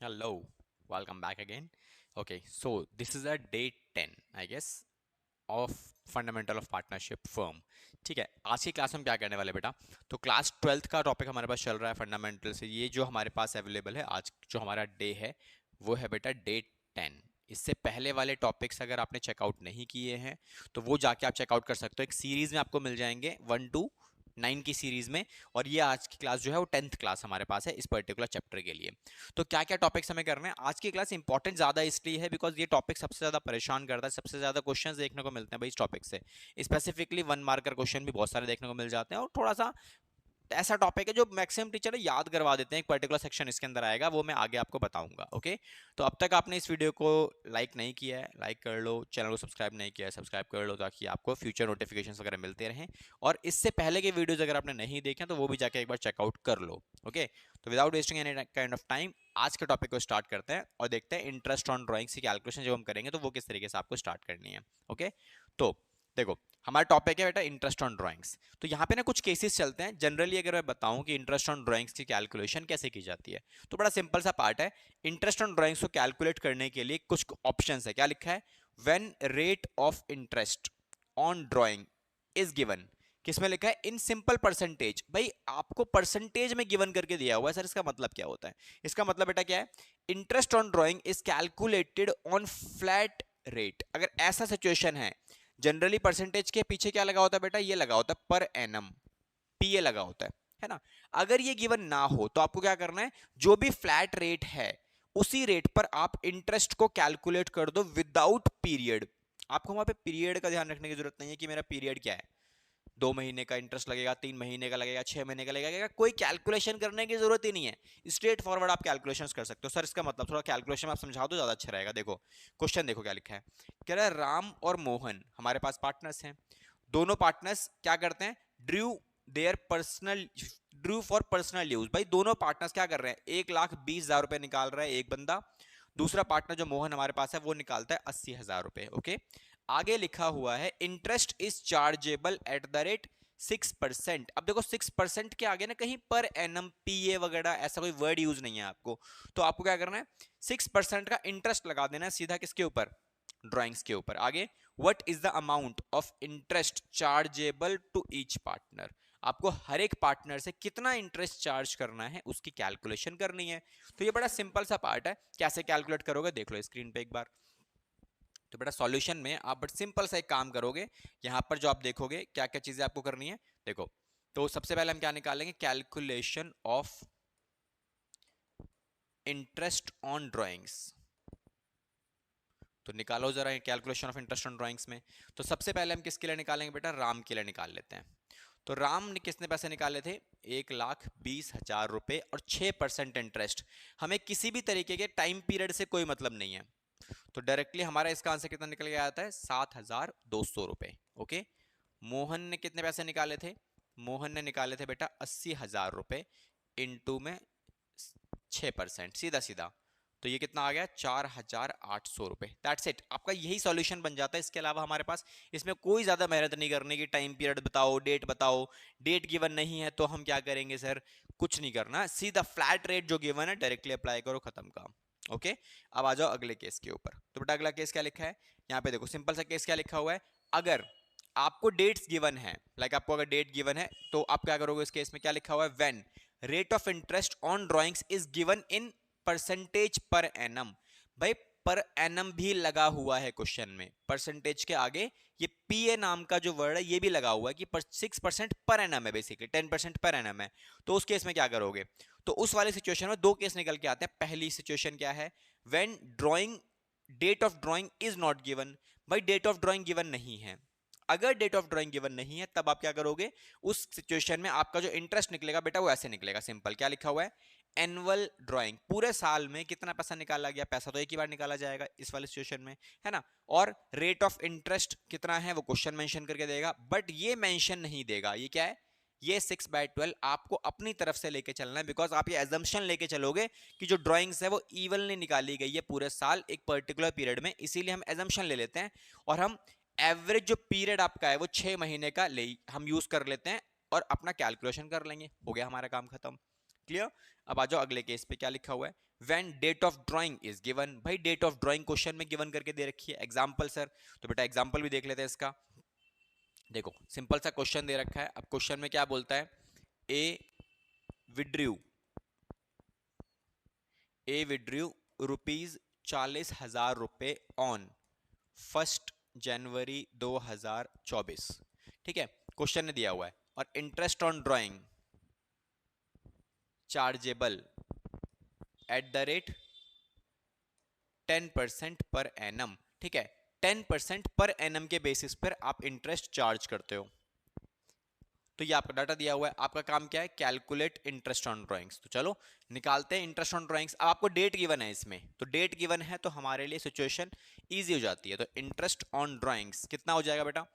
Hello, welcome back again. Okay, so this is a day 10, I guess, of fundamental of partnership firm. ठीक है, आज की class में हम क्या करने वाले बेटा, तो क्लास 12th का टॉपिक हमारे पास चल रहा है फंडामेंटल से। ये जो हमारे पास अवेलेबल है आज जो हमारा डे है वो है बेटा डे 10। इससे पहले वाले टॉपिक्स अगर आपने चेकआउट नहीं किए हैं तो वो जाके आप चेकआउट कर सकते हो। एक सीरीज में आपको मिल जाएंगे 1 to 9 की सीरीज में, और ये आज की क्लास जो है वो 10th क्लास हमारे पास है इस पर्टिकुलर चैप्टर के लिए। तो क्या क्या टॉपिक्स हमें करने हैं आज की क्लास, इंपॉर्टेंट ज्यादा इसलिए है बिकॉज ये टॉपिक सबसे ज्यादा परेशान करता है, सबसे ज्यादा क्वेश्चंस देखने को मिलते हैं भाई इस टॉपिक से। स्पेसिफिकली 1 मार्कर क्वेश्चन भी बहुत सारे देखने को मिल जाते हैं, और थोड़ा सा ऐसा टॉपिक है जो मैक्सिमम टीचर याद करवा देते हैं। एक पर्टिकुलर सेक्शन इसके अंदर आएगा, वो मैं आगे आपको बताऊंगा। ओके, तो अब तक आपने इस वीडियो को लाइक नहीं किया है, लाइक कर लो। चैनल को सब्सक्राइब नहीं किया है, सब्सक्राइब कर लो ताकि आपको फ्यूचर नोटिफिकेशंस वगैरह मिलते रहें। और इससे पहले के वीडियोस अगर आपने नहीं देखे तो वो भी जाके एक बार चेकआउट कर लो। ओके, तो without wasting any kind of time आज के टॉपिक को स्टार्ट करते हैं और देखते हैं इंटरेस्ट ऑन ड्राइंग्स की कैलकुलेशन जब हम करेंगे तो वो किस तरीके से आपको स्टार्ट करनी है। ओके, तो देखो हमारा टॉपिक है बेटा इंटरेस्ट ऑन ड्राइंग्स। तो यहाँ पे ना कुछ केसेस चलते हैं। जनरली अगर मैं बताऊं कि इंटरेस्ट ऑन ड्राइंग्स की कैलकुलेशन कैसे की जाती है तो बड़ा सिंपल सा पार्ट है। इंटरेस्ट ऑन ड्राइंग्स को कैलकुलेट करने के लिए कुछ ऑप्शंस है। क्या लिखा है? When rate of interest on drawing is given. किसमें लिखा है? In simple percentage. भाई आपको परसेंटेज में गिवन करके दिया हुआ है सर, इसका मतलब क्या होता है? इसका मतलब बेटा क्या है? Interest on drawing is calculated on flat rate. अगर ऐसा सिचुएशन है, जनरली परसेंटेज के पीछे क्या लगा होता है बेटा? ये लगा होता है पर एनम, पीए लगा होता है ना। अगर ये गिवन ना हो तो आपको क्या करना है? जो भी फ्लैट रेट है उसी रेट पर आप इंटरेस्ट को कैलकुलेट कर दो विदाउट पीरियड। आपको वहां पे पीरियड का ध्यान रखने की जरूरत नहीं है कि मेरा पीरियड क्या है, 2 महीने का इंटरेस्ट लगेगा, 3 महीने का लगेगा, 6 महीने का लगेगा। कोई कैलकुलेशन करने की जरूरत ही नहीं है, स्ट्रेट फॉरवर्ड आप कैलकुलेशन कर सकते हो। सर इसका मतलब थोड़ा कैलकुलेशन आप समझा दो ज्यादा अच्छा रहेगा। देखो क्वेश्चन देखो क्या लिखा है। कह रहा है राम और मोहन हमारे पास पार्टनर्स हैं। दोनों पार्टनर्स क्या करते हैं? Drew their personal Drew for personal use. भाई दोनों पार्टनर्स क्या कर रहे हैं? 1,20,000 रुपए निकाल रहा है एक बंदा, दूसरा पार्टनर जो मोहन हमारे पास है वो निकालता है 80,000 रुपए। ओके, आगे लिखा हुआ है interest is chargeable at the rate 6%। अब देखो 6% के आगे ना कहीं पर एनम पीए वगैरह ऐसा कोई वर्ड यूज नहीं है आपको। तो आपको क्या करना है? 6% का इंटरेस्ट लगा देना है सीधा किसके ऊपर? ड्राइंग्स के ऊपर। आगे what is the amount of interest chargeable to each partner. आपको हर एक पार्टनर से कितना इंटरेस्ट चार्ज करना है उसकी कैलकुलेशन करनी है। तो ये बड़ा सिंपल सा पार्ट है। कैसे कैलकुलेट करोगे देख लो स्क्रीन पे एक बार। तो बेटा सॉल्यूशन में आप बट सिंपल सा एक काम करोगे। यहां पर जो आप देखोगे क्या क्या चीजें आपको करनी है देखो। तो सबसे पहले हम क्या निकालेंगे? Calculation of interest on drawings. तो निकालो जरा calculation of interest on drawings में। तो सबसे पहले हम किसके लिए निकालेंगे बेटा? राम के लिए निकाल लेते हैं। तो राम ने किसने पैसे निकाले थे? 1,20,000 रुपए और 6% इंटरेस्ट। हमें किसी भी तरीके के टाइम पीरियड से कोई मतलब नहीं है, तो डायरेक्टली हमारा इसका आंसर कितना निकल के आता है? 7,200 रुपए। ओके, मोहन ने कितने पैसे निकाले थे? मोहन ने निकाले थे बेटा 80,000 रुपए इंटू में 6%, सीधा सीधा। तो ये कितना आ गया? 4,800 रुपए। दैट्स इट, आपका यही सॉल्यूशन बन जाता है। इसके अलावा हमारे पास इसमें कोई ज्यादा मेहनत नहीं करने की। टाइम पीरियड बताओ, डेट बताओ। डेट गिवन नहीं है तो हम क्या करेंगे सर? कुछ नहीं करना, सीधा फ्लैट रेट जो गिवन है डायरेक्टली अप्लाई करो, खत्म काम। ओके, अब आ जाओ अगले केस के ऊपर। तो बेटा अगला केस क्या लिखा है यहाँ पे? देखो सिंपल सा केस क्या लिखा हुआ है। अगर आपको डेट्स गिवन है, लाइक आपको अगर डेट गिवन है तो आप क्या करोगे इस केस में? क्या लिखा हुआ है? When rate of interest on drawings is given in percentage per annum. भाई पर एनम भी लगा हुआ है क्वेश्चन में, परसेंटेज के आगे ये पीए नाम का जो वर्ड है ये भी लगा हुआ है कि 6% पर एनम है, बेसिकली 10% पर एनम है। तो उस केस में क्या करोगे? तो उस वाले सिचुएशन में दो केस निकल के आते हैं। पहली सिचुएशन क्या है? When drawing date of drawing is not given. भाई डेट ऑफ ड्राइंग गिवन नहीं है। अगर डेट ऑफ ड्राइंग गिवन नहीं है तब आप क्या करोगे? उस सिचुएशन में आपका जो इंटरेस्ट निकलेगा बेटा वो ऐसे निकलेगा, सिंपल। क्या लिखा हुआ है? एनुअल ड्राइंग, पूरे साल में कितना पैसा निकाला गया, पैसा तो एक ही बार निकाला जाएगा इस वाले सिचुएशन में, है ना। और रेट ऑफ इंटरेस्ट कितना है वो क्वेश्चन मेंशन करके देगा, बट ये मेंशन नहीं देगा। ये क्या है? ये 6/12 आपको अपनी तरफ से लेके चलना है, बिकॉज आप ये एजम्पशन लेके चलोगे कि जो ड्राइंग्स है वो इवनली निकाली गई है पूरे साल एक पर्टिकुलर पीरियड में, इसीलिए हम एजम्पशन ले लेते हैं। और हम एवरेज जो पीरियड आपका है वो 6 महीने का ले हम यूज कर लेते हैं और अपना कैलकुलेशन कर लेंगे। हो गया हमारा काम खत्म। क्लियर? अब आ जाओ अगले केस पे। क्या लिखा हुआ है? When date of drawing is given. भाई डेट ऑफ ड्राइंग क्वेश्चन में गिवन करके दे रखी है। एग्जाम्पल सर, तो बेटा एग्जाम्पल भी देख लेते हैं इसका। देखो सिंपल सा क्वेश्चन दे रखा है। अब क्वेश्चन में क्या बोलता है, ए विड्रू ₹40,000 ऑन 1 जनवरी 2024। ठीक है, क्वेश्चन ने दिया हुआ है। और interest on drawing chargeable at the rate 10% per annum. ठीक है, 10% पर एनम के बेसिस पर आप इंटरेस्ट चार्ज करते हो। तो ये आपका डाटा दिया हुआ है। आपका काम क्या है, कैलकुलेट इंटरेस्ट ऑन ड्राइंग्स। तो चलो निकालते हैं इंटरेस्ट ऑन ड्राइंग्स। अब आपको डेट गिवन है इसमें, तो डेट गिवन है तो हमारे लिए सिचुएशन इजी हो जाती है। तो इंटरेस्ट ऑन ड्राइंग्स कितना हो जाएगा बेटा,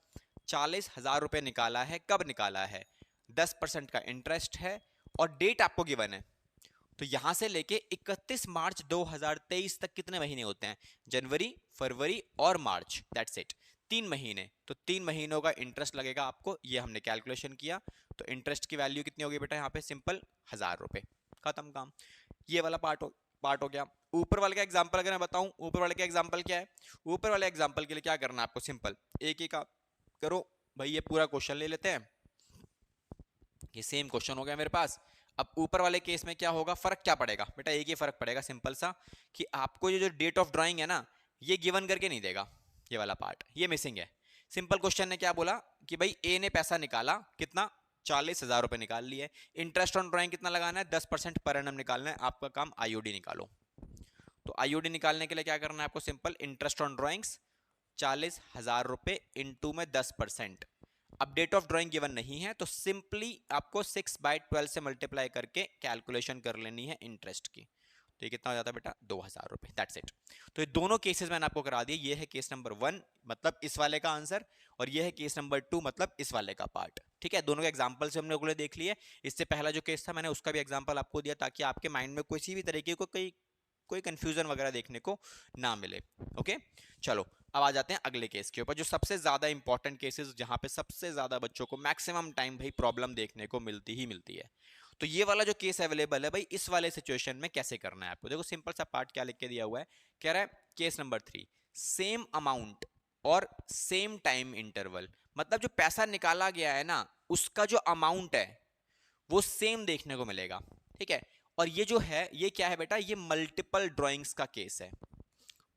40,000 निकाला है। कब निकाला है, 10% का इंटरेस्ट है और डेट आपको गिवन है। तो यहां से लेके 31 मार्च 2023 तक कितने महीने होते हैं, जनवरी, फरवरी और मार्च, दैट्स इट, 3 महीने। तो 3 महीनों का इंटरेस्ट लगेगा आपको, ये हमने कैलकुलेशन किया। तो इंटरेस्ट की वैल्यू कितनी होगी बेटा, यहाँ पे सिंपल ₹1000, खत्म काम। ये वाला पार्ट हो गया। ऊपर वाले का एग्जांपल अगर मैं बताऊं, ऊपर वाले का एग्जांपल क्या है, ऊपर वाले एग्जांपल के लिए क्या करना है आपको, सिंपल एक ही का करो। भाई ये पूरा क्वेश्चन ले लेते हैं, ये सेम क्वेश्चन हो गया मेरे पास। अब ऊपर वाले केस में क्या होगा, फर्क क्या पड़ेगा बेटा, एक ही फर्क पड़ेगा सिंपल सा, कि आपको ये जो डेट ऑफ ड्राइंग है ना, ये गिवन करके नहीं देगा, ये वाला पार्ट ये मिसिंग है। सिंपल क्वेश्चन ने क्या बोला कि भाई ए ने पैसा निकाला, कितना, ₹40,000 निकाल लिए। इंटरेस्ट ऑन ड्राइंग कितना लगाना है, 10% पर एनम निकालना है। आपका काम आईओडी निकालो। तो आईओडी निकालने के लिए क्या करना है आपको, simple interest on drawings ₹40,000 into में 10%। अब डेट ऑफ ड्राइंग गिवन नहीं है तो सिंपली आपको 6/12 से मल्टीप्लाई करके कैलकुलेशन कर लेनी है इंटरेस्ट की। तो ये कितना हो जाता है बेटा, ₹2,000, दैट्स इट। तो ये दोनों केसेस मैंने आपको करा दिए। ये है केस नंबर 1 मतलब इस वाले का आंसर, और ये है केस नंबर 2 मतलब इस वाले का पार्ट। ठीक है, दोनों के एग्जांपल से हमने लोग देख लिए। इससे पहला जो केस था मैंने उसका भी एग्जांपल आपको दिया, ताकि आपके माइंड में किसी भी तरीके को कोई कंफ्यूजन वगैरह देखने को ना मिले। ओके चलो अब आ जाते हैं अगले केस के ऊपर, जो सबसे ज्यादा इंपॉर्टेंट केसेस, जहां पे सबसे ज्यादा बच्चों को मैक्सिमम टाइम भाई प्रॉब्लम देखने को मिलती ही मिलती है। तो ये वाला जो केस अवेलेबल है भाई, इस वाले सिचुएशन में कैसे करना है आपको, देखो सिंपल सा पार्ट क्या लिख के दिया हुआ है। कह रहा है केस नंबर 3, सेम अमाउंट और सेम टाइम इंटरवल। मतलब जो पैसा निकाला गया है ना, उसका जो अमाउंट है वो सेम देखने को मिलेगा। ठीक है, और ये जो है ये क्या है बेटा, ये मल्टीपल ड्राइंग्स का केस है।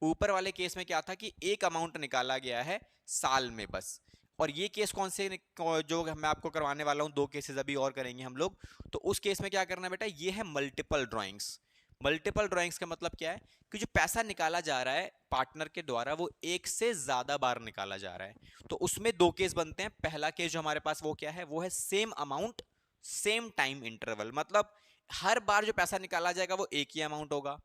ऊपर वाले केस में क्या था कि एक अमाउंट निकाला गया है साल में बस, और ये केस कौन से जो मैं आपको करवाने वाला हूं, 2 केसेस अभी और करेंगे हम लोग। तो उस केस में क्या करना है बेटा, ये है मल्टीपल ड्राइंग्स। मल्टीपल ड्राइंग्स का मतलब क्या है कि जो पैसा निकाला जा रहा है पार्टनर के द्वारा, वो एक से ज्यादा बार निकाला जा रहा है। तो उसमें 2 केस बनते हैं। पहला केस जो हमारे पास वो क्या है, वो है same amount same time interval. मतलब हर बार जो पैसा निकाला जाएगा वो एक ही अमाउंट होगा,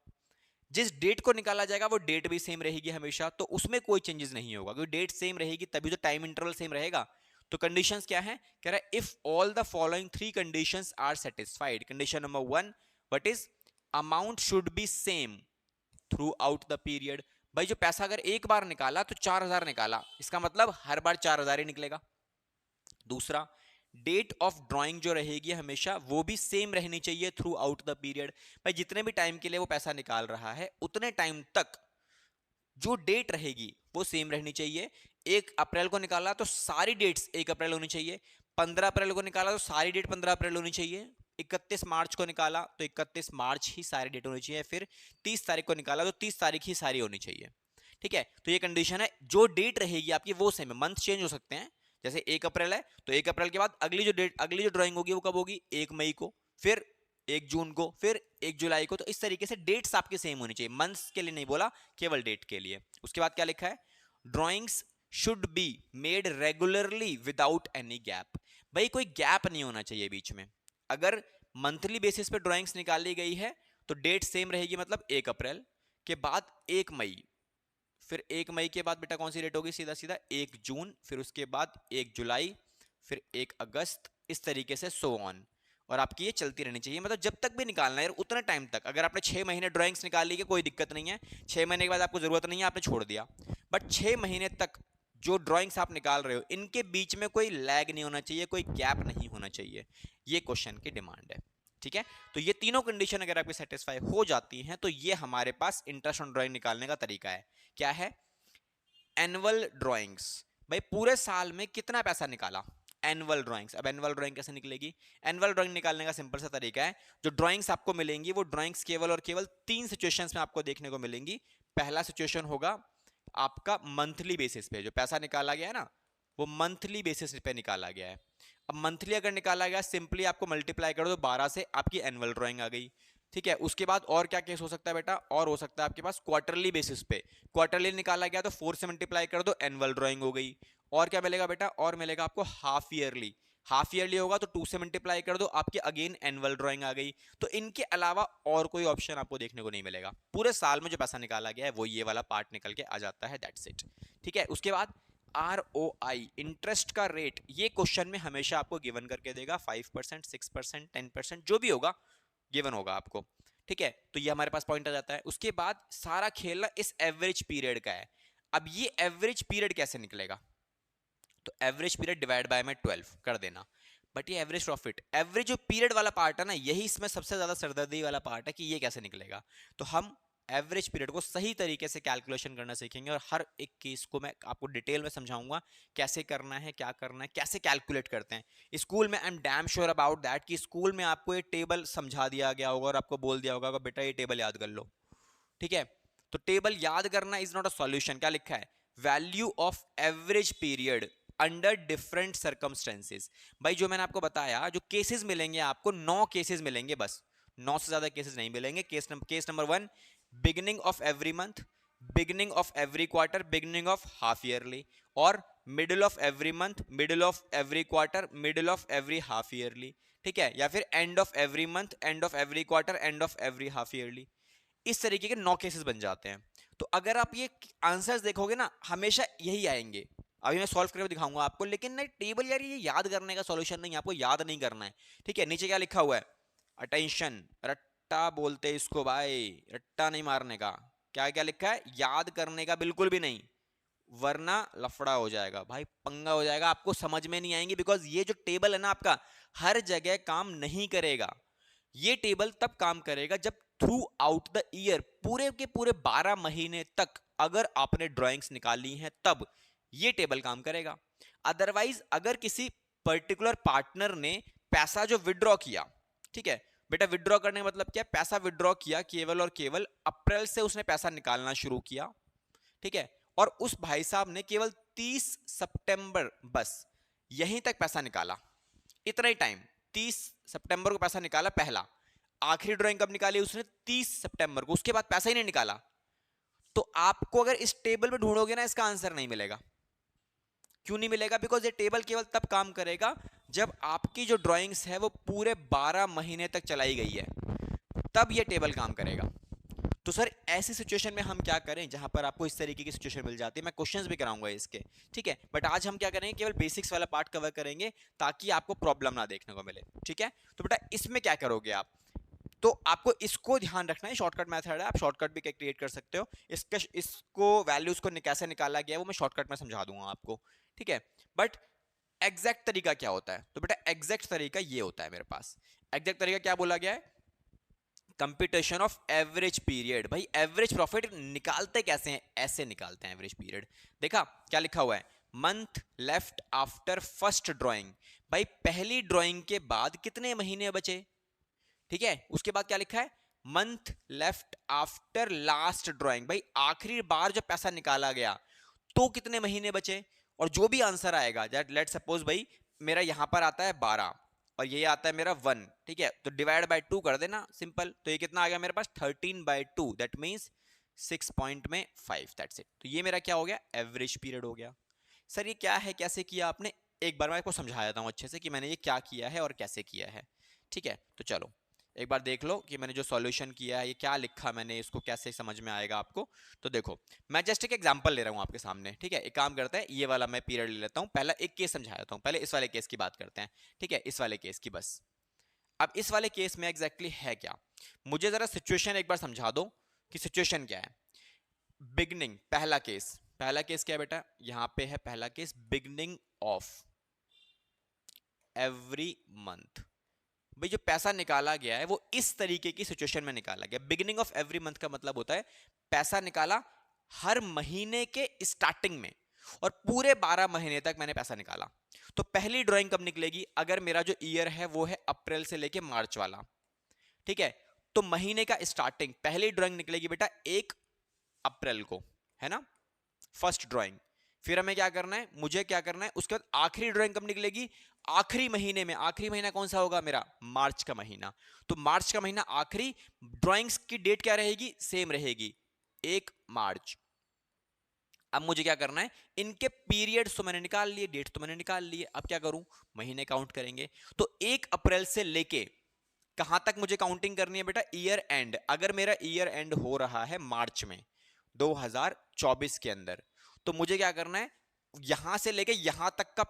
जिस डेट को निकाला जाएगा वो डेट भी सेम रहेगी हमेशा, तो उसमें कोई चेंजेस नहीं होगा, क्योंकि डेट सेम रहेगी तभी तो टाइम इंटरवल सेम रहेगा। तो कंडीशंस क्या है, कह रहा है if all the following 3 conditions are satisfied. Condition number 1 what is, amount should be same throughout the period. भाई जो पैसा अगर एक बार निकाला तो 4,000 निकाला, इसका मतलब हर बार 4,000 ही निकलेगा। दूसरा, डेट ऑफ ड्राइंग जो रहेगी हमेशा वो भी सेम रहनी चाहिए थ्रू आउट द पीरियड। भाई जितने भी टाइम के लिए वो पैसा निकाल रहा है उतने टाइम तक जो डेट रहेगी वो सेम रहनी चाहिए। 1 अप्रैल को निकाला तो सारी डेट्स 1 अप्रैल होनी चाहिए। 15 अप्रैल को निकाला तो सारी डेट 15 अप्रैल होनी चाहिए। 31 मार्च को निकाला तो 31 मार्च ही सारी डेट होनी चाहिए। फिर 30 तारीख को निकाला तो 30 तारीख ही सारी होनी चाहिए। ठीक है, तो ये कंडीशन है। जो डेट रहेगी आपकी वो सेम है, मंथ चेंज हो सकते हैं। जैसे 1 अप्रैल है तो 1 अप्रैल के बाद अगली जो ड्राइंग होगी वो कब होगी, 1 मई को, फिर 1 जून को, फिर 1 जुलाई को। तो इस तरीके से डेट्स आपके सेम होनी चाहिए। मंथ्स के लिए नहीं बोला, केवल डेट के लिए। उसके बाद क्या लिखा है, drawings should be made regularly without any gap. भाई कोई गैप नहीं होना चाहिए बीच में। अगर मंथली बेसिस पे ड्राइंग्स निकाली गई है तो डेट सेम रहेगी, मतलब 1 अप्रैल के बाद 1 मई, फिर 1 मई के बाद बेटा कौन सी डेट होगी, सीधा सीधा 1 जून, फिर उसके बाद 1 जुलाई, फिर 1 अगस्त, इस तरीके से सो ऑन। और आपकी ये चलती रहनी चाहिए, मतलब जब तक भी निकालना है यार उतने टाइम तक। अगर आपने 6 महीने ड्राइंग्स निकाल ली है कोई दिक्कत नहीं है, 6 महीने के बाद आपको जरूरत नहीं है आपने छोड़ दिया। बट 6 महीने तक जो ड्राइंग्स आप निकाल रहे हो इनके बीच में कोई लैग नहीं होना चाहिए, कोई गैप नहीं होना चाहिए। ये क्वेश्चन की डिमांड है। ठीक है, तो ये तीनों कंडीशन अगर आपकी सेटिस्फाई हो जाती हैं तो ये हमारे पास इंटरेस्ट ऑन ड्राइंग निकालने का तरीका है। क्या है? एनुअल ड्राइंग्स, भाई पूरे साल में कितना पैसा निकाला, एनुअल ड्राइंग्स। अब एनुअल ड्राइंग कैसे निकलेगी? एनुअल ड्राइंग निकालने का सिंपल सा तरीका है, जो ड्राइंग्स आपको मिलेंगी वो ड्राइंग्स केवल और केवल तीन सिचुएशंस में आपको देखने को मिलेंगी। पहला सिचुएशन होगा आपका मंथली बेसिस पे, जो पैसा निकाला गया है ना वो मंथली बेसिस पे निकाला गया है। अब मंथली अगर निकाला गया, सिंपली आपको मल्टीप्लाई कर दो 12 से, आपकी एनुअल ड्राइंग आ गई। ठीक है, उसके बाद और क्या केस हो सकता है बेटा? और हो सकता है आपके पास क्वार्टरली बेसिस पे, क्वार्टरली निकाला गया तो 4 से मल्टीप्लाई कर दो, एनुअल ड्राइंग हो गई। और क्या मिलेगा बेटा? और मिलेगा आपको हाफ ईयरली, हाफ ईयरली होगा तो 2 से मल्टीप्लाई कर दो, आपकी अगेन एनुअल ड्राइंग आ गई। तो इनके अलावा और कोई ऑप्शन आपको देखने को नहीं मिलेगा। पूरे साल में जो पैसा निकाला गया है वो ये वाला पार्ट निकल के आ जाता है, दैट्स इट। ठीक है, उसके बाद ROI, इंटरेस्ट का रेट, ये क्वेश्चन में हमेशा आपको गिवन करके देगा, 5%, 6%, 10%, जो भी होगा गिवन होगा आपको। ठीक है, तो ये हमारे पास पॉइंट आ जाता है। उसके बाद सारा खेलना इस एवरेज पीरियड का है। अब ये एवरेज पीरियड कैसे निकलेगा? तो एवरेज पीरियड डिवाइड बाय में 12 कर देना। बट ये एवरेज प्रॉफिट, एवरेज जो पीरियड वाला पार्ट है ना, यही इसमें सबसे ज्यादा सरदर्दी वाला पार्ट है कि ये कैसे निकलेगा। तो हम एवरेज पीरियड को सही तरीके से कैलकुलेशन करना सीखेंगे और हर एक केस को मैं आपको डिटेल में समझाऊंगा कैसे करना है, क्या करना है, कैसे कैलकुलेट करते हैं। स्कूल में I am damn sure about that कि स्कूल में आपको ये टेबल समझा दिया गया होगा और आपको बोल दिया होगा कि बेटा ये टेबल याद कर लो। ठीक है, तो टेबल याद करना इज नॉट अ सॉल्यूशन। क्या लिखा है? Value of average period under different circumstances. भाई जो मैंने आपको बताया, जो केसेस मिलेंगे आपको 9 केसेस मिलेंगे, बस 9 से ज्यादा केसेस नहीं मिलेंगे। Case number 1, beginning of every month, beginning of every quarter, beginning of half yearly, और middle of every month, middle of every quarter, middle of every half yearly. ठीक है, या फिर end of every month, end of every quarter, end of every half yearly. इस तरीके के 9 cases बन जाते हैं। तो अगर आप ये आंसर्स देखोगे ना, हमेशा यही आएंगे। अभी मैं सॉल्व करके दिखाऊंगा आपको, लेकिन ना टेबल यार ये याद करने का सॉल्यूशन नहीं, आपको याद नहीं करना है। ठीक है, नीचे क्या लिखा हुआ है? अटेंशन, रट्टा बोलते हैं इसको भाई, रट्टा नहीं मारने का। क्या क्या लिखा है? याद करने का बिल्कुल भी नहीं, वरना लफड़ा हो जाएगा भाई, पंगा हो जाएगा, आपको समझ में नहीं आएंगे। बिकॉज ये जो टेबल है ना आपका, हर जगह काम नहीं करेगा। ये टेबल तब काम करेगा जब थ्रू आउट द ईयर, पूरे के पूरे 12 महीने तक अगर आपने ड्राइंग्स निकाली हैं तब ये टेबल काम करेगा। अदरवाइज अगर किसी पर्टिकुलर पार्टनर ने पैसा जो विड्रॉ किया, ठीक है बेटा, विड्रॉ करने का मतलब क्या? पैसा विड्रॉ किया, केवल और केवल अप्रैल से उसने पैसा निकालना शुरू किया। ठीक है, और उस भाई साहब ने केवल 30 सितंबर बस यहीं तक पैसा निकाला, इतना ही टाइम, 30 सितंबर को पैसा निकाला पहला। आखिरी ड्राइंग कब निकाली उसने? 30 सितंबर को, उसके बाद पैसा ही नहीं निकाला। तो आपको अगर इस टेबल में ढूंढोगे ना, इसका आंसर नहीं मिलेगा। क्यों नहीं मिलेगा? बिकॉज ये टेबल केवल तब काम करेगा जब आपकी जो ड्राइंग्स है वो पूरे 12 महीने तक चलाई गई है, तब ये टेबल काम करेगा। तो सर ऐसी सिचुएशन में हम क्या करें जहां पर आपको इस तरीके की सिचुएशन मिल जाती है? मैं क्वेश्चंस भी कराऊंगा इसके, ठीक है, बट आज हम क्या करेंगे, केवल बेसिक्स वाला पार्ट कवर करेंगे ताकि आपको प्रॉब्लम ना देखने को मिले। ठीक है, तो बेटा इसमें क्या करोगे आप? तो आपको इसको ध्यान रखना है, शॉर्टकट मेथड है, आप शॉर्टकट भी क्रिएट कर सकते हो। इसको वैल्यूज को कैसे निकाला गया है वो मैं शॉर्टकट में समझा दूंगा आपको। ठीक है, बट एग्जैक्ट तरीका क्या होता है? तो बेटा एग्जैक्ट तरीका ये होता है मेरे पास। एग्जैक्ट तरीका क्या बोला गया है? Computation of average period. भाई एवरेज प्रॉफिट निकालते कैसे हैं? ऐसे निकालते हैं एवरेज पीरियड। देखा क्या लिखा हुआ है? Month left after first drawing. भाई पहली ड्राइंग के बाद कितने महीने बचे? ठीक है, उसके बाद क्या लिखा है? Month left after last drawing. भाई आखिरी बार जब पैसा निकाला गया तो कितने महीने बचे? और जो भी आंसर आएगा, लेट सपोज भाई मेरा यहां पर आता है 12 और ये आता है मेरा 1, ठीक है, तो डिवाइड बाय 2 कर देना, सिंपल। तो ये कितना आ गया मेरे पास? 13/2, दैट मींस 6 पॉइंट में 5, दैट्स इट। तो ये मेरा क्या हो गया? एवरेज पीरियड हो गया। सर ये क्या है, कैसे किया आपने? एक बार मैं आपको समझा देता हूं अच्छे से कि मैंने ये क्या किया है और कैसे किया है। ठीक है, तो चलो एक बार देख लो कि मैंने जो सॉल्यूशन किया है, ये क्या लिखा मैंने, इसको कैसे समझ में आएगा आपको। तो देखो मैं जस्ट एक एग्जांपल ले रहा हूँ आपके सामने। ठीक है, एक काम करते हैं, ये वाला मैं पीरियड ले लेता हूँ, पहला एक केस समझा देता हूँ, पहले इस वाले केस की बात करते हैं। ठीक है, इस वाले केस की बस। अब इस वाले केस में एग्जैक्टली है क्या, मुझे जरा सिचुएशन एक बार समझा दो कि सिचुएशन क्या है। बिगनिंग, पहला केस, पहला केस क्या है बेटा? यहां पे है पहला case, beginning of every month. भाई जो पैसा निकाला गया है वो इस तरीके की सिचुएशन में निकाला गया। बिगिनिंग ऑफ एवरी मंथ का मतलब होता है पैसा निकाला हर महीने के स्टार्टिंग में, और पूरे 12 महीने तक मैंने पैसा निकाला। तो पहली ड्राइंग कब निकलेगी? अगर मेरा जो ईयर है वो है अप्रैल से लेके मार्च वाला, ठीक है, तो महीने का स्टार्टिंग पहली ड्राइंग निकलेगी बेटा 1 अप्रैल को, है ना, फर्स्ट ड्राइंग। फिर हमें क्या करना है, मुझे क्या करना है, उसके बाद आखिरी ड्राइंग कब निकलेगी? आखिरी महीने में। आखिरी महीना कौन सा होगा मेरा? मार्च का महीना। तो मार्च का महीना आखिरी, ड्राइंग्स की डेट क्या रहेगी? सेम रहेगी, 1 मार्च। अब मुझे क्या करना है, इनके पीरियड्स तो मैंने निकाल लिए, डेट्स तो मैंने निकाल लिए, अब क्या करूं, महीने काउंट करेंगे। तो 1 अप्रैल से लेके कहां तक मुझे काउंटिंग करनी है बेटा? Year and. अगर मेरा ईयर एंड हो रहा है मार्च में 2024 के अंदर, तो मुझे क्या करना है, यहां से लेके यहां तक का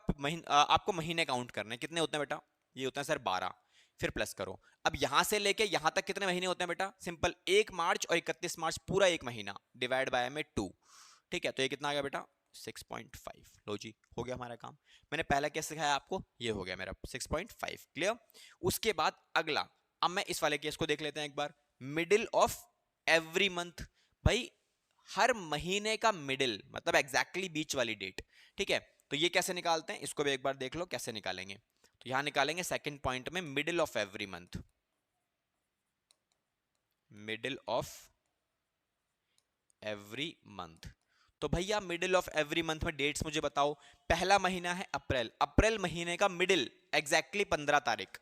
आपको महीने काउंट करने। कितने होते हैं बेटा? ये होते हैं सर 12। फिर प्लस करो। अब यहां से लेके यहां तक कितने महीने होते हैं बेटा? सिंपल, 1 मार्च और 31 मार्च पूरा एक महीना, डिवाइड बाय में 2। ठीक है, तो ये कितना आ गया बेटा? 6.5। लो जी, हो गया हमारा काम। मैंने पहला क्या सिखाया आपको? ये हो गया मेरा 6.5। क्लियर? उसके बाद अगला, अब मैं इस वाले केस को देख लेते हैं एक बार। Middle of every month. भाई हर महीने का मिडिल मतलब एग्जैक्टली बीच वाली डेट। ठीक है, तो ये कैसे निकालते हैं, इसको भी एक बार देख लो कैसे निकालेंगे। तो यहां निकालेंगे सेकंड पॉइंट में, middle of every month. Middle of every month. तो भैया मिडिल ऑफ एवरी मंथ में डेट्स मुझे बताओ। पहला महीना है अप्रैल, अप्रैल महीने का मिडिल एग्जैक्टली 15 तारीख,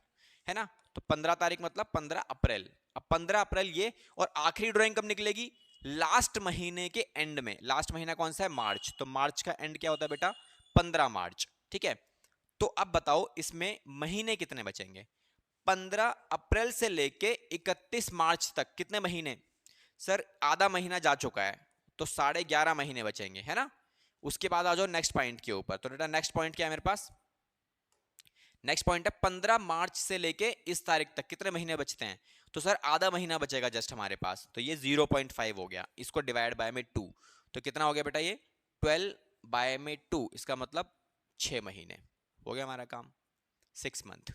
है ना, तो 15 तारीख मतलब 15 अप्रैल। अब 15 अप्रैल ये, और आखिरी ड्राइंग कब निकलेगी? लास्ट महीने के एंड में। लास्ट महीना कौन सा है? मार्च। तो मार्च का एंड क्या होता है बेटा? 15 मार्च। ठीक है, तो अब बताओ इसमें महीने कितने बचेंगे? 15 अप्रैल से लेके 31 मार्च तक कितने महीने? सर आधा महीना जा चुका है, तो 11.5 महीने बचेंगे, है ना। उसके बाद आ जाओ नेक्स्ट पॉइंट के ऊपर। तो बेटा नेक्स्ट पॉइंट क्या है मेरे पास? नेक्स्ट पॉइंट है 15 मार्च से लेके इस तारीख तक कितने महीने बचते हैं? तो सर आधा महीना बचेगा जस्ट हमारे पास, तो ये 0.5 हो गया। इसको डिवाइड बाय में 2, तो कितना हो गया बेटा? ये 12 बाय में 2, इसका मतलब 6 महीने। हो गया हमारा काम, 6 मंथ।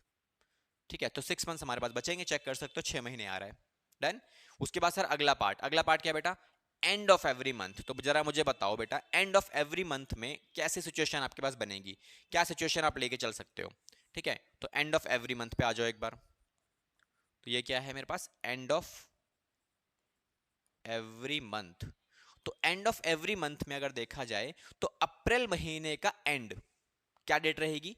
ठीक है, तो 6 मंथ हमारे पास बचेंगे, चेक कर सकते हो 6 महीने आ रहा है। डन। उसके बाद सर अगला पार्ट, अगला पार्ट क्या बेटा? And of every month. तो जरा मुझे बताओ बेटा, एंड ऑफ एवरी मंथ में कैसी सिचुएशन आपके पास बनेगी, क्या सिचुएशन आप लेके चल सकते हो? ठीक है, तो एंड ऑफ एवरी मंथ पे आ जाओ एक बार। तो ये क्या है मेरे पास? End of every month. तो एंड ऑफ एवरी मंथ में अगर देखा जाए तो अप्रैल महीने का एंड क्या डेट रहेगी?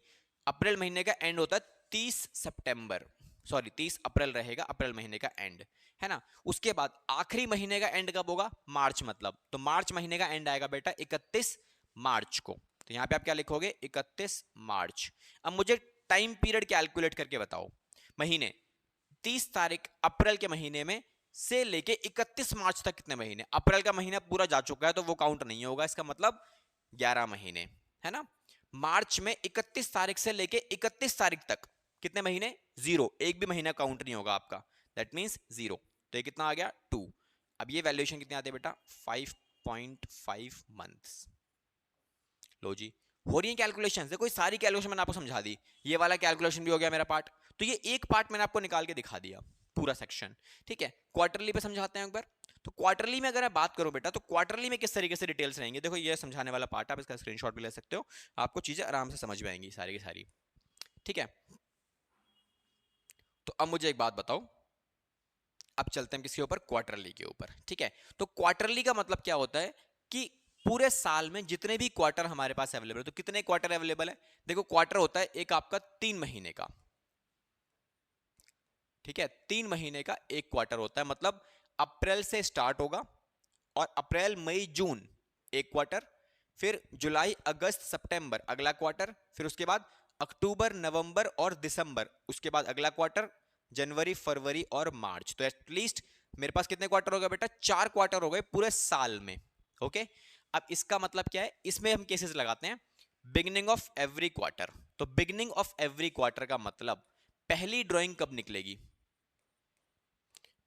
अप्रैल महीने का एंड होता है 30 सितंबर, सॉरी 30 अप्रैल रहेगा अप्रैल महीने का एंड, है ना। उसके बाद आखिरी महीने का एंड कब होगा? मार्च मतलब, तो मार्च महीने का एंड आएगा बेटा 31 मार्च को। तो यहां पे आप क्या लिखोगे? 31 मार्च। अब मुझे टाइम पीरियड कैलकुलेट करके बताओ। महीने 30 तारीख अप्रैल के महीने में से लेके 31 मार्च तक कितने महीने? अप्रैल का महीना पूरा जा चुका है तो वो काउंट नहीं होगा, इसका मतलब 11 महीने, है ना। मार्च में 31 तारीख से लेके 31 तारीख तक कितने महीने? 0, एक भी महीना काउंट नहीं होगा आपका, दैट मींस 0। तो ये कितना आ गया? 2। अब ये वैल्यूएशन कितने आते हैं बेटा? 5.5 मंथ्स। लो जी, हो रही है कैलकुलेशन। देखो सारी कैलकुलेशन मैंने आपको समझा दी, ये वाला कैलकुलेशन भी हो गया मेरा पार्ट। तो ये एक पार्ट मैंने आपको निकाल के दिखा दिया, पूरा सेक्शन। ठीक है, क्वार्टरली पे समझाते हैं एक बार। तो क्वार्टरली में अगर मैं बात करूं बेटा, तो क्वार्टरली में किस तरीके से डिटेल्स रहेंगे, देखो ये समझाने वाला पार्ट, आप इसका स्क्रीनशॉट भी ले सकते हो, आपको चीजें आराम से समझ में आएंगी सारी की सारी। ठीक है, तो अब मुझे एक बात बताओ, अब चलते हैं किसके ऊपर? क्वार्टरली के ऊपर। ठीक है, तो क्वार्टरली का मतलब क्या होता है कि पूरे साल में जितने भी क्वार्टर हमारे पास अवेलेबल है, तो कितने क्वार्टर अवेलेबल है? देखो क्वार्टर होता है एक आपका 3 महीने का। ठीक है, 3 महीने का एक क्वार्टर होता है, मतलब अप्रैल से स्टार्ट होगा और अप्रैल मई जून एक क्वार्टर, फिर जुलाई अगस्त सितंबर अगला क्वार्टर, फिर उसके बाद अक्टूबर नवंबर और दिसंबर उसके बाद अगला क्वार्टर, जनवरी फरवरी और मार्च। तो एटलीस्ट मेरे पास कितने क्वार्टर हो गए बेटा? 4 क्वार्टर हो गए पूरे साल में। ओके, अब इसका मतलब क्या है, इसमें हम केसेस लगाते हैं बिगिनिंग ऑफ एवरी क्वार्टर। तो बिगिनिंग ऑफ एवरी क्वार्टर का मतलब पहली ड्राइंग कब निकलेगी?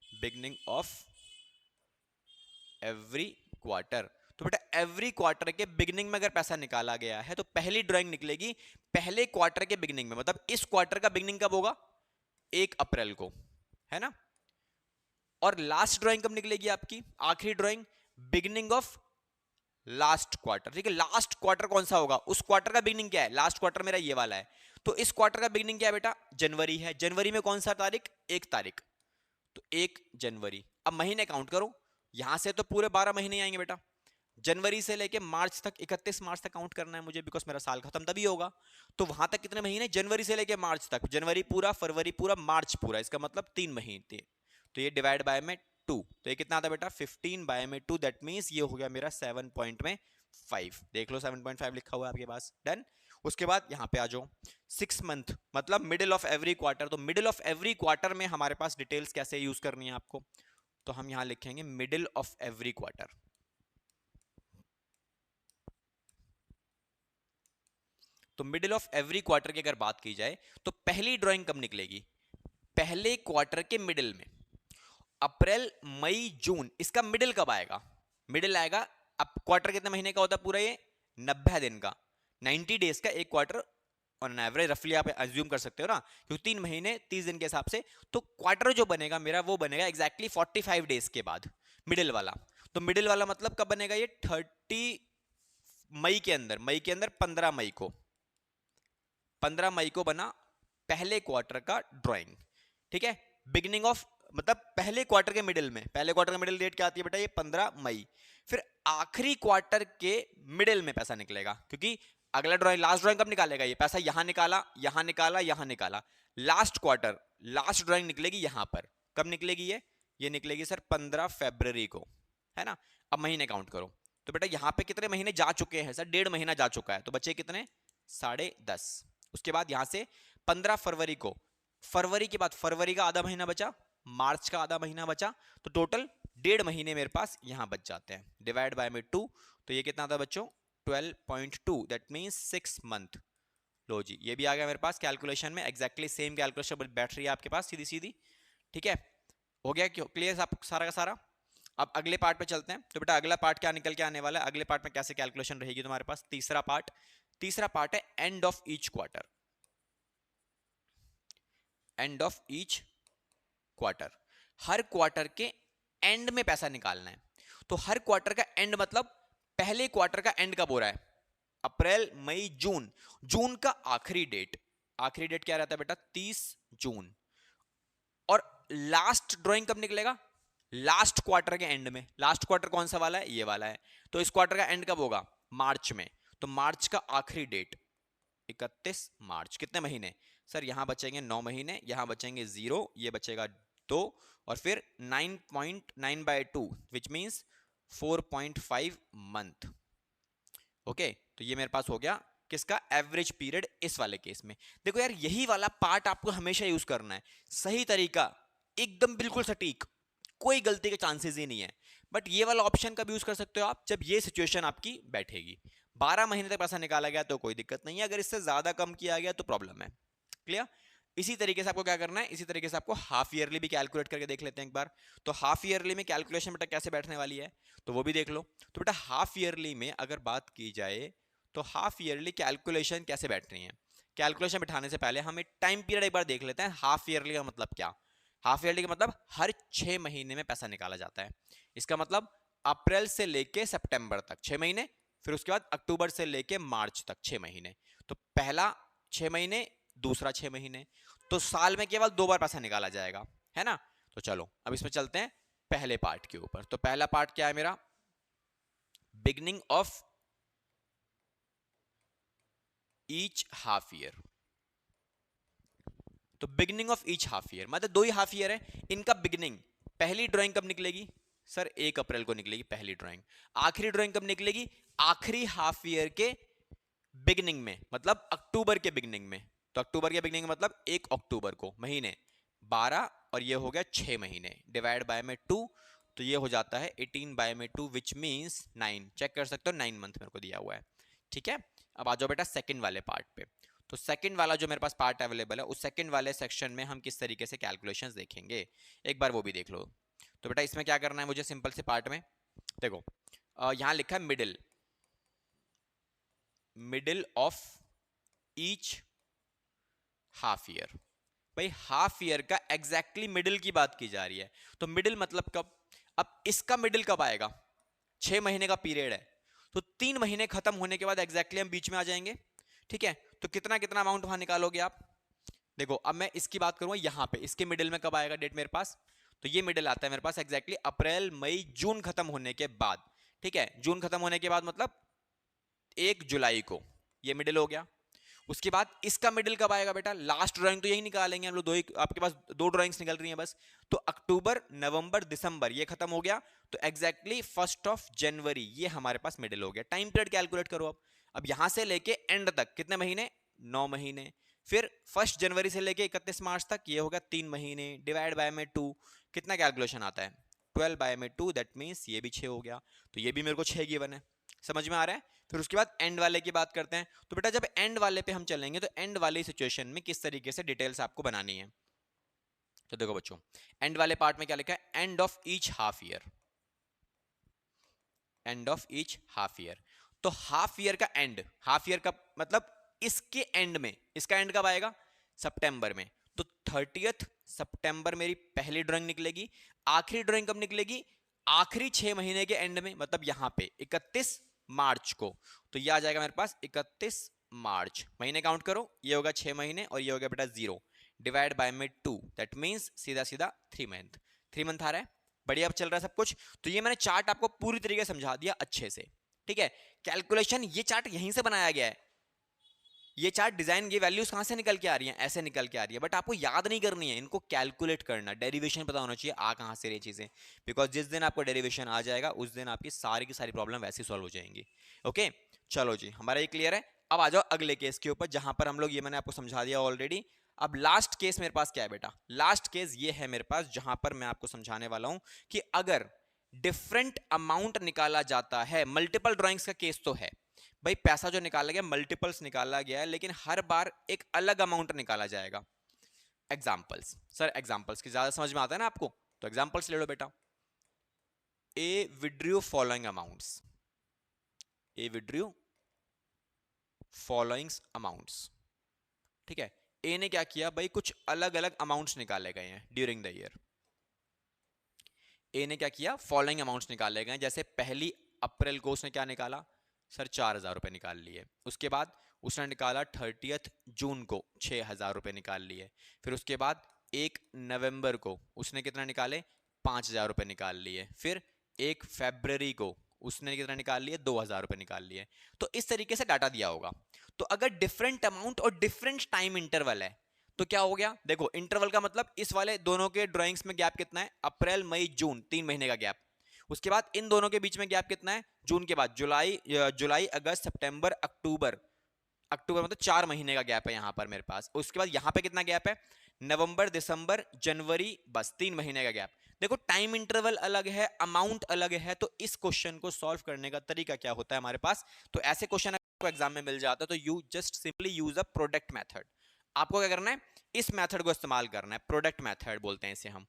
Beginning of every quarter. तो बेटा एवरी क्वार्टर के बिगिनिंग में अगर पैसा निकाला गया है तो पहली ड्राइंग निकलेगी पहले क्वार्टर के बिगिनिंग में, मतलब इस क्वार्टर का बिगिनिंग कब होगा? 1 अप्रैल को, है ना। और लास्ट ड्राइंग कब निकलेगी आपकी, आखिरी drawing beginning of last quarter, ठीक है। लास्ट क्वार्टर कौन सा होगा, उस क्वार्टर का बिगिनिंग क्या है, लास्ट क्वार्टर मेरा ये वाला है, तो इस क्वार्टर का बिगिनिंग क्या है बेटा, जनवरी है। जनवरी में कौन सा तारीख, 1 तारीख, तो 1 जनवरी। अब महीने काउंट करो, यहां से तो पूरे 12 महीने आएंगे बेटा, जनवरी से लेके मार्च तक, 31 मार्च तक काउंट करना है मुझे, बिकॉज मेरा साल खत्म तभी होगा। तो वहां तक कितने महीने, जनवरी से लेके मार्च तक, जनवरी पूरा, फरवरी पूरा, मार्च पूरा, इसका मतलब 3 महीने। तो ये डिवाइड बाय में 2, तो ये कितना आता है बेटा 15 बाय में 2, दैट मीन्स ये हो गया मेरा 7 पॉइंट में 5, देख लो 7.5 लिखा हुआ है आपके पास, डन। उसके बाद यहाँ पे आ जाओ, 6 मंथ मतलब मिडिल ऑफ एवरी क्वार्टर, तो मिडिल ऑफ एवरी क्वार्टर में हमारे पास डिटेल्स कैसे यूज करनी है आपको, तो हम यहाँ लिखेंगे मिडिल ऑफ एवरी क्वार्टर। तो मिडिल ऑफ एवरी क्वार्टर की अगर बात की जाए तो पहली ड्राइंग कब निकलेगी, पहले क्वार्टर के मिडिल में, अप्रैल मई जून, इसका मिडिल कब आएगा, मिडिल आएगा, अब क्वार्टर कितने महीने का होता है पूरा, ये 90 दिन का, 90 डेज का एक क्वार्टर ऑन एवरेज रफली आप अज्यूम कर सकते हो ना, क्योंकि 3 महीने 30 दिन के हिसाब से, तो क्वार्टर जो बनेगा मेरा वो बनेगा एग्जैक्टली 45 डेज के बाद, मिडिल वाला। तो मिडिल वाला मतलब कब बनेगा, ये 30 मई के अंदर, मई के अंदर 15 मई को, 15 मई को बना पहले क्वार्टर का ड्राइंग, ठीक है। बिगिनिंग ऑफ मतलब पहले क्वार्टर के मिडिल में, पहले क्वार्टर का मिडिल डेट क्या आती है बेटा, ये 15 मई। फिर आखिरी क्वार्टर के मिडिल में पैसा निकलेगा, क्योंकि अगला ड्राइंग, लास्ट ड्राइंग कब निकालेगा, ये पैसा यहां निकाला, यहां निकाला, यहां निकाला, लास्ट क्वार्टर, लास्ट ड्राइंग निकलेगी यहां पर, कब निकलेगी ये निकलेगी सर 15 फरवरी को, है ना। अब महीने काउंट करो, तो बेटा यहां पे कितने महीने जा चुके हैं सर, 1.5 महीना जा चुका है, तो बचे कितने 10.5। उसके बाद यहां से 15 फरवरी को, फरवरी के बाद फरवरी का आधा महीना बचा, मार्च का आधा महीना बचा, तो टोटल 1.5 महीने मेरे पास यहां बच जाते हैं, डिवाइड बाय में 2, तो ये कितना था बच्चों 12.2, दैट मींस 6 मंथ। लो जी, ये भी आ गया मेरे पास कैलकुलेशन में, एग्जैक्टली सेम कैलकुलेशन बैठ रही है आपके पास सीधी सीधी, ठीक है। हो गया क्यों, क्लियर सब सारा का सारा। अब अगले पार्ट पे चलते हैं, तो बेटा अगला पार्ट क्या निकल के आने वाला है, अगले पार्ट में कैसे कैलकुलेशन रहेगी तुम्हारे पास, तीसरा पार्ट है end of each quarter, end of each quarter, her quarter के एंड में पैसा निकालना है। तो हर क्वार्टर का एंड मतलब पहले क्वार्टर का एंड कब हो रहा है, अप्रैल मई जून, जून का आखिरी डेट, आखिरी डेट क्या रहता है बेटा 30 जून। और लास्ट ड्राइंग कब निकलेगा, लास्ट क्वार्टर के एंड में, लास्ट क्वार्टर कौन सा वाला है, ये वाला है, तो इस क्वार्टर का एंड कब होगा, मार्च में, तो मार्च का आखिरी डेट 31 मार्च, कितने महीने सर, यहां बचेंगे 9 महीने, यहां बचेंगे 0, ये बचेगा 2, और फिर 9.9/2 विच मींस 4.5 मंथ। ओके, तो ये मेरे पास हो गया किसका, एवरेज पीरियड इस वाले केस में। देखो यार यही वाला पार्ट आपको हमेशा यूज करना है, सही तरीका, एकदम बिल्कुल सटीक, कोई गलती के चांसेस ही नहीं है। बट ये वाला ऑप्शन कब यूज कर सकते हो आप, जब ये सिचुएशन आपकी बैठेगी, 12 महीने तक पैसा निकाला गया तो कोई दिक्कत नहीं है, अगर इससे ज्यादा कम किया गया तो प्रॉब्लम है, क्लियर। इसी तरीके से आपको क्या करना है, इसी तरीके से आपको हाफ ईयरली भी कैलकुलेट करके देख लेते हैं एक बार। तो हाफ ईयरली में कैलकुलेशन बेटा कैसे बैठने वाली है, तो वो भी देख लो। तो बेटा हाफ ईयरली में अगर बात की जाए तो हाफ ईयरली कैलकुलेशन कैसे बैठ रही है, कैलकुलेशन बिठाने से पहले हम एक टाइम पीरियड एक बार देख लेते हैं, हाफ ईयरली का मतलब क्या, हाफ ईयरली का मतलब हर 6 महीने में पैसा निकाला जाता है। इसका मतलब अप्रैल से लेके सितंबर तक 6 महीने, फिर उसके बाद अक्टूबर से लेके मार्च तक 6 महीने, तो पहला 6 महीने, दूसरा 6 महीने, तो साल में केवल 2 बार पैसा निकाला जाएगा, है ना। तो चलो अब इसमें चलते हैं पहले पार्ट के ऊपर। तो पहला पार्ट क्या है मेरा, beginning of each half year. तो beginning of each half year मतलब 2 ही हाफ ईयर है, इनका बिगनिंग, पहली ड्राइंग कब निकलेगी सर, 1 अप्रैल को निकलेगी पहली ड्राइंग। आखिरी ड्राइंग कब निकलेगी, आखिरी हाफ ईयर के बिगनिंग में, मतलब अक्टूबर के बिगनिंग में। तो अक्टूबर के बिगनिंग मतलब 1 अक्टूबर को, महीने 12, और ये हो गया 6 महीने, डिवाइड बाय में 2, तो ये हो जाता है 18 बाय में 2 विच मींस 9, चेक कर सकते हो 9 मंथ मेरे को दिया हुआ है, ठीक है। अब आ जाओ बेटा सेकंड वाले पार्ट पे। तो सेकंड वाला जो मेरे पास पार्ट अवेलेबल है, उस सेकंड वाले सेक्शन में हम किस तरीके से कैलकुलेशंस देखेंगे, एक बार वो भी देख लो। तो बेटा इसमें क्या करना है मुझे, सिंपल से पार्ट में देखो, यहाँ लिखा है middle, middle of each half year, भाई हाफ ईयर का एग्जैक्टली मिडिल की बात की जा रही है, तो मिडिल मतलब कब? अब इसका मिडिल कब आएगा? 6 महीने का पीरियड है, तो 3 महीने खत्म होने के बाद एग्जैक्टली हम बीच में आ जाएंगे। ठीक है, तो कितना कितना अमाउंट वहां निकालोगे आप? देखो अब मैं इसकी बात करूंगा यहाँ पे, इसके मिडिल में कब आएगा डेट मेरे पास? तो ये मिडिल आता है मेरे पास एग्जैक्टली अप्रैल मई जून खत्म होने के बाद। ठीक है, जून खत्म होने के बाद मतलब 1 जुलाई को ये मिडिल हो गया। उसके बाद इसका मिडिल कब आएगा बेटा? लास्ट ड्राइंग तो यही निकालेंगे हम लोग, दो ही आपके पास दो ड्राइंग्स निकल रही हैं बस, तो अक्टूबर नवंबर दिसंबर ये खत्म हो गया, तो एग्जैक्टली 1 जनवरी ये हमारे पास मिडिल हो गया। टाइम पीरियड कैलकुलेट करो अब यहां से लेके एंड तक कितने महीने? 9 महीने। फिर 1 जनवरी से लेके 31 मार्च तक ये होगा 3 महीने, डिवाइड बाय में 2, कितना कैलकुलेशन आता है? 12/2, दैट मीन्स ये भी 6 हो गया, तो ये भी मेरे को 6 गिवन है। समझ में आ रहा है? फिर उसके बाद एंड वाले की बात करते हैं, तो बेटा जब एंड वाले पे हम चलेंगे तो एंड वाली सिचुएशन में किस तरीके से डिटेल्स आपको बनानी है। तो देखो बच्चों, एंड वाले पार्ट में क्या लिखा है? End of each half year, end of each half year. तो हाफ ईयर का एंड, हाफ ईयर का मतलब इसके एंड में, इसका एंड कब आएगा? सितंबर में। तो 30 सितंबर मेरी पहली ड्राइंग निकलेगी। आखिरी ड्राइंग कब निकलेगी? आखिरी 6 महीने के एंड में, मतलब यहां पे 31 मार्च को। तो ये आ जाएगा मेरे पास 31 मार्च। महीने काउंट करो, ये होगा 6 महीने और ये हो गया बेटा 0, डिवाइड बाय में 2, दैट मीन्स सीधा सीधा 3 मंथ। 3 मंथ आ रहा है, बढ़िया चल रहा है सब कुछ। तो ये मैंने चार्ट आपको पूरी तरीके से समझा दिया अच्छे से। ठीक है, कैलकुलेशन ये चार्ट यहीं से बनाया गया है, ये चार्ट डिजाइन, ये वैल्यूज कहां से निकल के आ रही हैं? ऐसे निकल के आ रही है, बट आपको याद नहीं करनी है, इनको कैलकुलेट करना, डेरिवेशन पता होना चाहिए आ कहां से रही चीजें, बिकॉज जिस दिन आपको डेरिवेशन आ जाएगा उस दिन आपकी सारी की सारी प्रॉब्लम वैसे सॉल्व हो जाएंगी। ओके, चलो जी, हमारा ये क्लियर है। अब आ जाओ अगले केस के ऊपर, जहां पर हम लोग, ये मैंने आपको समझा दिया ऑलरेडी। अब लास्ट केस मेरे पास क्या है बेटा? लास्ट केस ये है मेरे पास, जहां पर मैं आपको समझाने वाला हूं कि अगर डिफरेंट अमाउंट निकाला जाता है, मल्टीपल ड्राइंग्स का केस तो है भाई, पैसा जो निकाला गया मल्टीपल्स निकाला गया है, लेकिन हर बार एक अलग अमाउंट निकाला जाएगा। एग्जाम्पल्स, सर एग्जाम्पल्स की ज्यादा समझ में आता है ना आपको, तो एग्जाम्पल्स ले लो बेटा। ए विड्रू फॉलोइंग अमाउंट्स, ए विड्रू फॉलोइंग अमाउंट्स। ठीक है, ए ने क्या किया भाई, कुछ अलग अलग अमाउंट्स निकाले गए हैं ड्यूरिंग द ईयर। ए ने क्या किया? फॉलोइंग अमाउंट्स निकाले गए, जैसे 1 अप्रैल को उसने क्या निकाला? सर 4,000 रुपए निकाल लिए। उसके बाद उसने निकाला 30 जून को 6,000 रुपए निकाल लिए। फिर उसके बाद 1 नवंबर को उसने कितना निकाले? 5,000 रुपए निकाल लिए। फिर 1 फरवरी को उसने कितना निकाल लिए? 2,000 रुपए निकाल लिए। तो इस तरीके से डाटा दिया होगा। तो अगर डिफरेंट अमाउंट और डिफरेंट टाइम इंटरवल है तो क्या हो गया? देखो इंटरवल का मतलब इस वाले दोनों के ड्राइंग्स में गैप कितना है? अप्रैल मई जून, 3 महीने का गैप। उसके बाद इन दोनों के बीच में गैप कितना है? जून के बाद जुलाई, जुलाई अगस्त सितंबर अक्टूबर, अक्टूबर मतलब 4 महीने का गैप है यहाँ पर मेरे पास। उसके बाद यहाँ पे कितना गैप है? नवंबर दिसंबर जनवरी, बस 3 महीने का गैप। देखो टाइम इंटरवल अलग है, अमाउंट अलग है, तो इस क्वेश्चन को सॉल्व करने का तरीका क्या होता है हमारे पास? तो ऐसे क्वेश्चन आपको एग्जाम में मिल जाता है, तो you just simply use a product method. आपको क्या करना है? इस मेथड को इस्तेमाल करना है, प्रोडक्ट मेथड बोलते हैं इसे हम।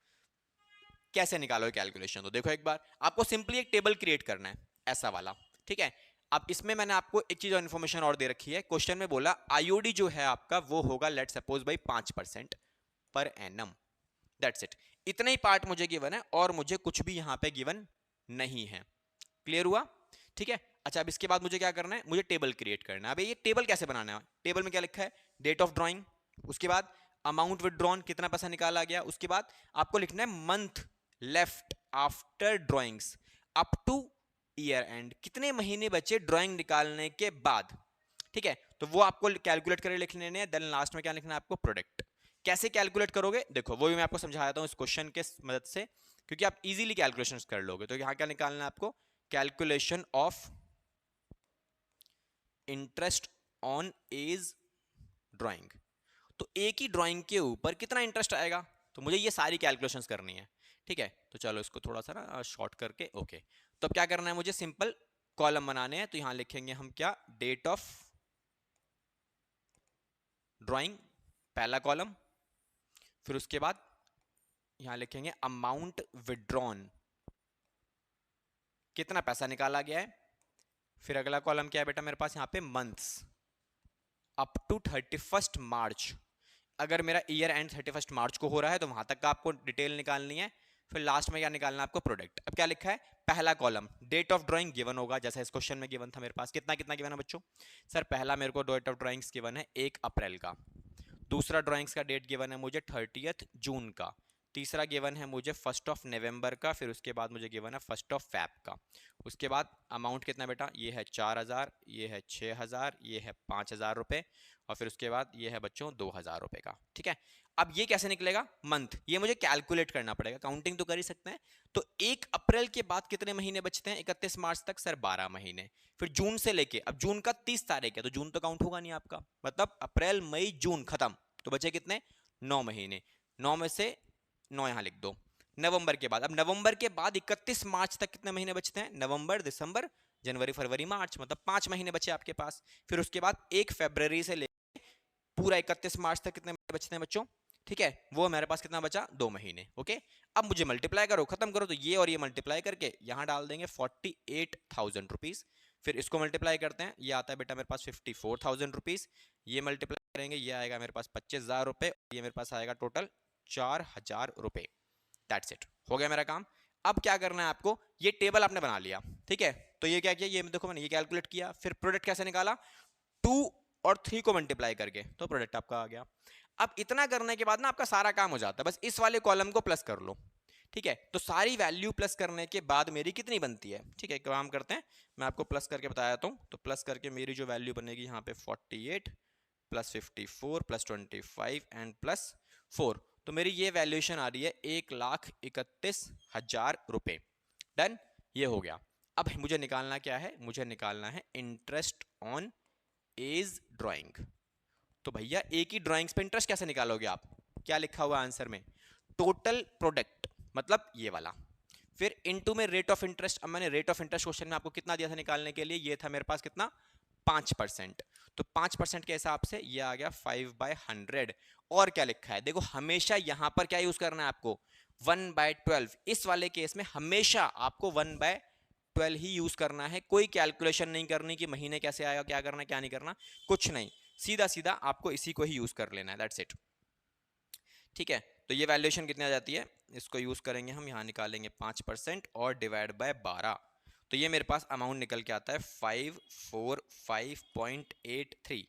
कैसे निकालोगे कैलकुलेशन? तो देखो एक बार आपको सिंपली एक टेबल क्रिएट करना है, ऐसा वाला। ठीक है, अब इसमें मैंने आपको एक चीज और इन्फॉर्मेशन और दे रखी है। क्वेश्चन में बोला आईओडी जो है आपका वो होगा लेट सपोज भाई 5% पर एनम, दैट्स इट। इतना ही पार्ट मुझे गिवन है और मुझे कुछ भी यहां पे गिवन नहीं है। क्लियर हुआ? ठीक है, अच्छा अब इसके बाद मुझे क्या करना है? मुझे टेबल क्रिएट करना है। अब ये टेबल कैसे बनाना है? टेबल में क्या लिखा है? डेट ऑफ ड्राइंग, उसके बाद अमाउंट विदड्रॉन, कितना पैसा निकाला गया, उसके बाद आपको लिखना है month left after drawings up two year and, कितने महीने बचे ड्राइंग निकालने के बाद। ठीक है, तो वो आपको कैलकुलेट करके लिख लेने हैं। देन लास्ट में क्या लिखना है आपको? प्रोडक्ट। कैसे कैलकुलेट करोगे देखो, वो भी मैं आपको समझाता हूं इस क्वेश्चन के मदद से, क्योंकि आप इजीली कैलकुलेशंस कर लोगे। तो यहां क्या निकालना है आपको? Calculation of interest on age drawing. तो एक ही ड्राइंग के ऊपर कितना इंटरेस्ट आएगा, तो मुझे ये सारी कैलकुलेशंस करनी है। ठीक है, तो चलो इसको थोड़ा सा ना शॉर्ट करके, ओके। तो अब क्या करना है मुझे? सिंपल कॉलम बनाने हैं। तो यहां लिखेंगे हम क्या? डेट ऑफ ड्राइंग, पहला कॉलम। फिर उसके बाद यहां लिखेंगे अमाउंट विड्रॉन, कितना पैसा निकाला गया है। फिर अगला कॉलम क्या है बेटा मेरे पास? यहां पे मंथ्स अप टू 31 मार्च। अगर मेरा ईयर एंड 31 मार्च को हो रहा है तो वहां तक का आपको डिटेल निकालनी है। फिर लास्ट में क्या निकालना है आपको, प्रोडक्ट। अब क्या लिखा है, पहला column date of drawing given होगा, जैसा इस क्वेश्चन में गिवन था मेरे पास। कितना कितना गिवन है बच्चों? सर पहला मेरे को डेट ऑफ ड्राइंग्स गिवन है 1 अप्रैल का, दूसरा ड्राइंग्स का डेट गिवन है मुझे 30 जून का, तीसरा गिवन है मुझे 1 नवंबर का, फिर उसके बाद मुझे गिवन है 1 फैब का। उसके बाद अमाउंट कितना बेटा, ये है 4000, ये है 6000, ये है 5000 रुपये, और फिर उसके बाद ये है बच्चों 2000 रुपये का। ठीक है, अब ये कैसे निकलेगा मंथ, ये मुझे कैलकुलेट करना पड़ेगा। काउंटिंग तो कर ही सकते हैं। तो 1 अप्रैल के बाद कितने महीने बचते हैं 31 मार्च तक? सर 12 महीने। फिर जून से लेके, अब जून का 30 तारीख है तो जून तो काउंट होगा नहीं आपका, मतलब अप्रैल मई जून खत्म, तो बचे कितने, 9 महीने। 9 में से 9 यहां लिख दो। नवंबर के बाद, अब नवंबर के बाद 31 मार्च तक कितने महीने बचते हैं, नवंबर दिसंबर जनवरी फरवरी मार्च, मतलब 5 महीने बचे आपके पास। फिर उसके बाद 1 फरवरी से लेकर पूरा 31 मार्च तक कितने महीने बचते हैं बच्चों? ठीक है, वो हमारे पास कितना बचा, 2 महीने। ओके, अब मुझे मल्टीप्लाई करो, खत्म करो, तो ये और ये मल्टीप्लाई करके यहां डाल देंगे 48,000 रुपीज। फिर इसको मल्टीप्लाई करते हैं, ये आता है बेटा मेरे पास 54,000 रुपीज। ये मल्टीप्लाई करेंगे, ये आएगा मेरे पास 25,000 रुपए, ये मेरे पास आएगा टोटल 4,000 रुपए। दैट्स इट, हो गया मेरा काम। अब क्या करना है आपको, ये टेबल आपने बना लिया, ठीक है, तो ये क्या किया, ये देखो मैंने ये कैलकुलेट किया, फिर प्रोडक्ट कैसे निकाला, 2 और 3 को मल्टीप्लाई करके, तो प्रोडक्ट आपका आ गया। अब इतना करने के बाद ना आपका सारा काम हो जाता है, बस इस वाले कॉलम को प्लस कर लो। ठीक है, तो सारी वैल्यू प्लस करने के बाद मेरी कितनी बनती है, ठीक है, काम करते हैं, मैं आपको प्लस करके बताया हूं। तो प्लस करके मेरी जो वैल्यू बनेगी यहाँ पे 48 प्लस 54 प्लस 25 एंड प्लस 4, तो मेरी ये वैल्यूएशन आ रही है 1,31,000 रुपए। डन, ये हो गया। अब मुझे निकालना क्या है, मुझे निकालना है इंटरेस्ट ऑन एज ड्राइंग। तो भैया एक ही ड्राइंग्स पे इंटरेस्ट कैसे निकालोगे आप, क्या लिखा हुआ आंसर में, टोटल प्रोडक्ट, मतलब ये वाला, फिर इनटू में रेट ऑफ इंटरेस्ट। अब मैंने रेट ऑफ इंटरेस्ट क्वेश्चन में आपको कितना दिया था निकालने के लिए, ये था मेरे पास कितना, 5%। तो 5% के हिसाब से ये आ गया 5/100। और क्या लिखा है देखो, हमेशा यहां पर क्या यूज करना है आपको, 1/12। इस वाले केस में हमेशा आपको 1/12 ही यूज करना है, कोई कैलकुलेशन नहीं करनी कि महीने कैसे आएगा, क्या करना क्या नहीं करना, कुछ नहीं, सीधा सीधा आपको इसी को ही यूज कर लेना है, दैट्स इट। ठीक है, तो ये वैल्यूएशन कितनी आ जाती है, इसको यूज करेंगे हम, यहां निकालेंगे 5% और डिवाइड बाय 12, तो ये मेरे पास अमाउंट निकल के आता है 545.83।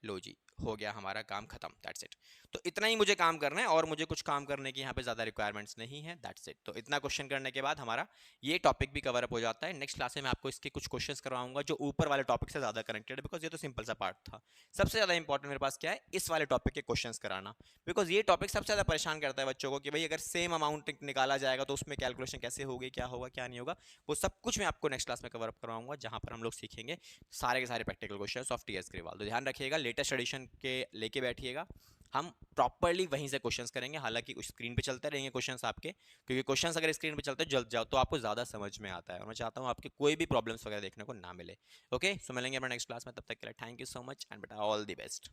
लो जी, हो गया हमारा काम खत्म, दैट्स इट। तो इतना ही मुझे काम करना है, और मुझे कुछ काम करने की यहाँ पे ज़्यादा रिक्वायरमेंट्स नहीं है, दैट्स इट। तो इतना क्वेश्चन करने के बाद हमारा ये टॉपिक भी कवर अप हो जाता है। नेक्स्ट क्लास में मैं आपको इसके कुछ क्वेश्चंस करवाऊंगा जो ऊपर वाले टॉपिक से ज़्यादा कनेक्टेड है, बिकॉज ये तो सिंपल सा पार्ट था। सबसे ज़्यादा इंपॉर्टेंट मेरे पास क्या है, इस वाले टॉपिक के क्वेश्चन कराना, बिकॉज ये टॉपिक सबसे ज़्यादा परेशान करता है बच्चों को कि भाई अगर सेम अमाउंट निकाला जाएगा तो उसमें कैलकुलेशन कैसे होगी, क्या होगा क्या नहीं होगा, वो सब कुछ मैं आपको नेक्स्ट क्लास में कवर अप करवाऊंगा, जहाँ पर हम लोग सीखेंगे सारे के सारे practical question of TS Grewal. तो ध्यान रखिएगा, लेटेस्ट एडिशन के लेके बैठिएगा, हम प्रॉपर्ली वहीं से क्वेश्चंस करेंगे। हालांकि स्क्रीन पे चलते रहेंगे क्वेश्चंस आपके, क्योंकि क्वेश्चंस अगर स्क्रीन पे चलते जल्द जाओ तो आपको ज़्यादा समझ में आता है, और मैं चाहता हूँ आपके कोई भी प्रॉब्लम्स वगैरह देखने को ना मिले। ओके, सो मिलेंगे अपने नेक्स्ट क्लास में, तब तक के लिए thank you so much and बेटा ऑल द बेस्ट।